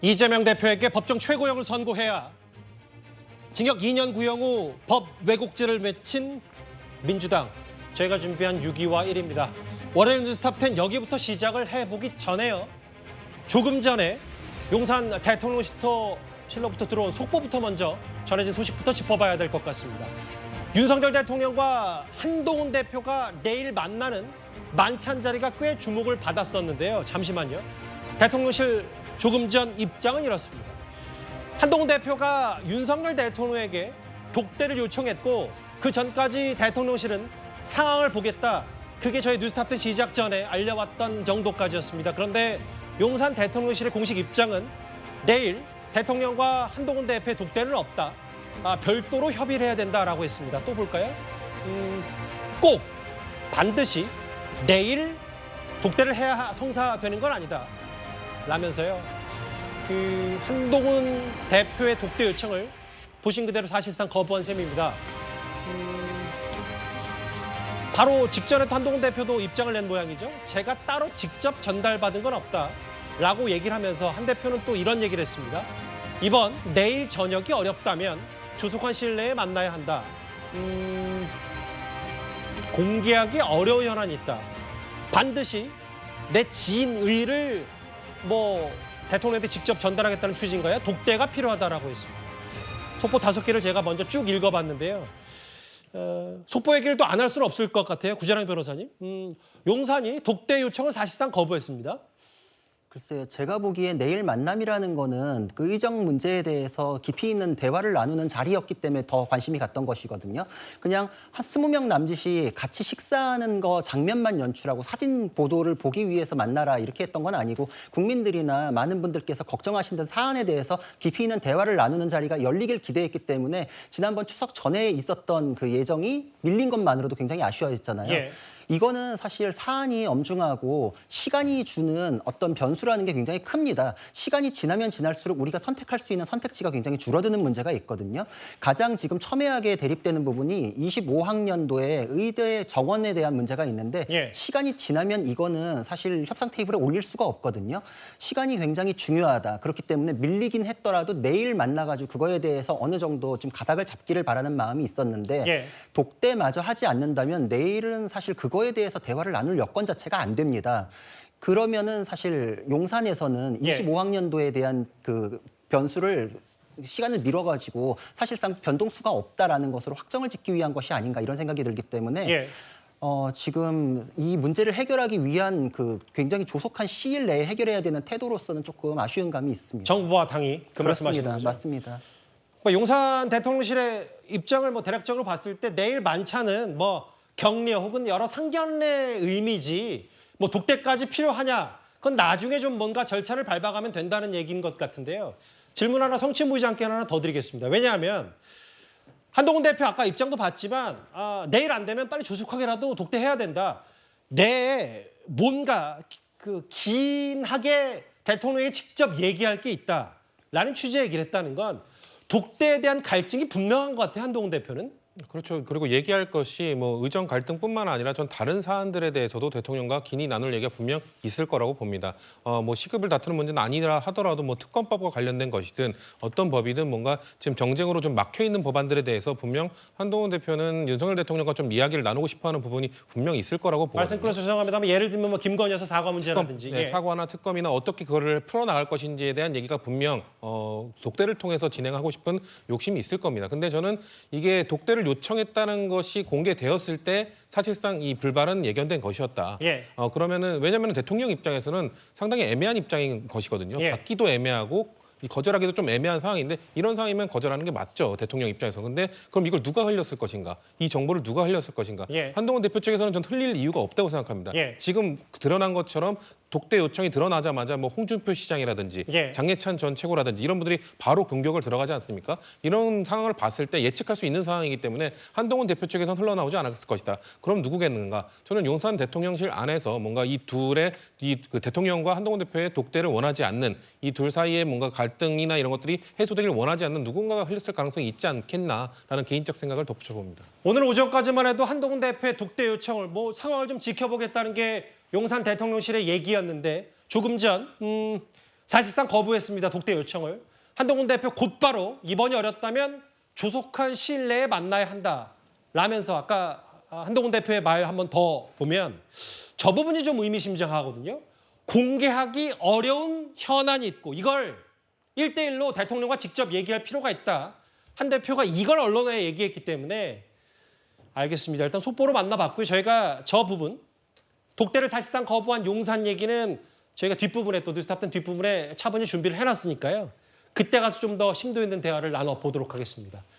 이재명 대표에게 법정 최고형을 선고해야 징역 2년 구형 후 법 왜곡죄를 맺힌 민주당. 저희가 준비한 6위와 1위입니다. 월요일 뉴스탑10 여기부터 시작을 해보기 전에요. 조금 전에 용산 대통령실로부터 들어온 속보부터 먼저 전해진 소식부터 짚어봐야 될 것 같습니다. 윤석열 대통령과 한동훈 대표가 내일 만나는 만찬 자리가 꽤 주목을 받았었는데요. 잠시만요. 대통령실 조금 전 입장은 이렇습니다. 한동훈 대표가 윤석열 대통령에게 독대를 요청했고 그 전까지 대통령실은 상황을 보겠다. 그게 저희 뉴스탑10 시작 전에 알려왔던 정도까지였습니다. 그런데 용산 대통령실의 공식 입장은 내일 대통령과 한동훈 대표의 독대는 없다. 별도로 협의를 해야 된다라고 했습니다. 또 볼까요? 꼭 반드시 내일 독대를 해야 성사되는 건 아니다. 라면서요. 한동훈 대표의 독대 요청을 보신 그대로 사실상 거부한 셈입니다. 바로 직전에 한동훈 대표도 입장을 낸 모양이죠. 제가 따로 직접 전달받은 건 없다라고 얘기를 하면서 한 대표는 또 이런 얘기를 했습니다. 이번 내일 저녁이 어렵다면 조속한 시일 내에 만나야 한다. 공개하기 어려운 현안이 있다. 반드시 내 지인의를 대통령한테 직접 전달하겠다는 취지인가요? 독대가 필요하다라고 했습니다. 속보 5개를 제가 먼저 쭉 읽어봤는데요. 속보 얘기를 또 안 할 수는 없을 것 같아요. 구자랑 변호사님. 용산이 독대 요청을 사실상 거부했습니다. 글쎄요, 제가 보기에 내일 만남이라는 거는 그 의정 문제에 대해서 깊이 있는 대화를 나누는 자리였기 때문에 더 관심이 갔던 것이거든요. 그냥 한 20명 남짓이 같이 식사하는 거 장면만 연출하고 사진 보도를 보기 위해서 만나라 이렇게 했던 건 아니고 국민들이나 많은 분들께서 걱정하시는 사안에 대해서 깊이 있는 대화를 나누는 자리가 열리길 기대했기 때문에 지난번 추석 전에 있었던 그 예정이 밀린 것만으로도 굉장히 아쉬워했잖아요. 예. 이거는 사실 사안이 엄중하고 시간이 주는 어떤 변수라는 게 굉장히 큽니다. 시간이 지나면 지날수록 우리가 선택할 수 있는 선택지가 굉장히 줄어드는 문제가 있거든요. 가장 지금 첨예하게 대립되는 부분이 25학년도에 의대 정원에 대한 문제가 있는데 예. 시간이 지나면 이거는 사실 협상 테이블에 올릴 수가 없거든요. 시간이 굉장히 중요하다. 그렇기 때문에 밀리긴 했더라도 내일 만나가지고 그거에 대해서 어느 정도 좀 가닥을 잡기를 바라는 마음이 있었는데 예. 독대마저 하지 않는다면 내일은 사실 그거에 대해서 대화를 나눌 여건 자체가 안 됩니다. 그러면은 사실 용산에서는 예. 25학년도에 대한 그 변수를 시간을 미뤄가지고 사실상 변동수가 없다라는 것으로 확정을 짓기 위한 것이 아닌가 이런 생각이 들기 때문에 예. 지금 이 문제를 해결하기 위한 그 굉장히 조속한 시일 내에 해결해야 되는 태도로서는 조금 아쉬운 감이 있습니다. 정부와 당이 그 말씀하시는 그렇습니다. 거죠? 맞습니다. 용산 대통령실의 입장을 대략적으로 봤을 때 내일 만찬은 격려 혹은 여러 상견례 의미지 독대까지 필요하냐? 그건 나중에 좀 뭔가 절차를 밟아가면 된다는 얘기인 것 같은데요. 질문 하나 성취 보이지 않게 하나 더 드리겠습니다. 왜냐하면 한동훈 대표 아까 입장도 봤지만 내일 안 되면 빨리 조속하게라도 독대해야 된다. 뭔가 긴하게 대통령에게 직접 얘기할 게 있다라는 취지의 얘기를 했다는 건 독대에 대한 갈증이 분명한 것 같아요. 한동훈 대표는. 그렇죠. 그리고 얘기할 것이 의정 갈등뿐만 아니라 전 다른 사안들에 대해서도 대통령과 긴히 나눌 얘기가 분명 있을 거라고 봅니다. 시급을 다투는 문제는 아니라 하더라도 특검법과 관련된 것이든 어떤 법이든 뭔가 지금 정쟁으로 좀 막혀 있는 법안들에 대해서 분명 한동훈 대표는 윤석열 대통령과 좀 이야기를 나누고 싶어하는 부분이 분명 있을 거라고 보거든요. 말씀 끊어서 죄송합니다만 예를 들면 김건희 여사 사과 문제라든지 네, 사과나 특검이나 어떻게 그거를 풀어나갈 것인지에 대한 얘기가 분명 독대를 통해서 진행하고 싶은 욕심이 있을 겁니다. 근데 저는 이게 독대를 요청했다는 것이 공개되었을 때 사실상 이 불발은 예견된 것이었다. 예. 왜냐하면 대통령 입장에서는 상당히 애매한 입장인 것이거든요. 예. 받기도 애매하고 거절하기도 좀 애매한 상황인데 이런 상황이면 거절하는 게 맞죠. 대통령 입장에서. 근데 그럼 이걸 누가 흘렸을 것인가? 이 정보를 누가 흘렸을 것인가? 예. 한동훈 대표 측에서는 전 흘릴 이유가 없다고 생각합니다. 예. 지금 드러난 것처럼 독대 요청이 드러나자마자 홍준표 시장이라든지 예. 장예찬 전 최고라든지 이런 분들이 바로 공격을 들어가지 않습니까? 이런 상황을 봤을 때 예측할 수 있는 상황이기 때문에 한동훈 대표 측에서는 흘러나오지 않았을 것이다. 그럼 누구겠는가? 저는 용산 대통령실 안에서 뭔가 이 둘의 그 대통령과 한동훈 대표의 독대를 원하지 않는 이 둘 사이에 뭔가 갈등이나 이런 것들이 해소되길 원하지 않는 누군가가 흘렸을 가능성이 있지 않겠나라는 개인적 생각을 덧붙여봅니다. 오늘 오전까지만 해도 한동훈 대표의 독대 요청을 상황을 좀 지켜보겠다는 게 용산 대통령실의 얘기였는데 조금 전 사실상 거부했습니다. 독대 요청을. 한동훈 대표 곧바로 이번이 어렵다면 조속한 시일 내에 만나야 한다. 라면서 아까 한동훈 대표의 말 한번 더 보면 저 부분이 좀 의미심장하거든요. 공개하기 어려운 현안이 있고 이걸 1대1로 대통령과 직접 얘기할 필요가 있다. 한 대표가 이걸 언론에 얘기했기 때문에 알겠습니다. 일단 속보로 만나봤고요. 저희가 저 부분 독대를 사실상 거부한 용산 얘기는 저희가 뒷부분에 또 뉴스탑 10 뒷부분에 차분히 준비를 해놨으니까요. 그때 가서 좀 더 심도 있는 대화를 나눠보도록 하겠습니다.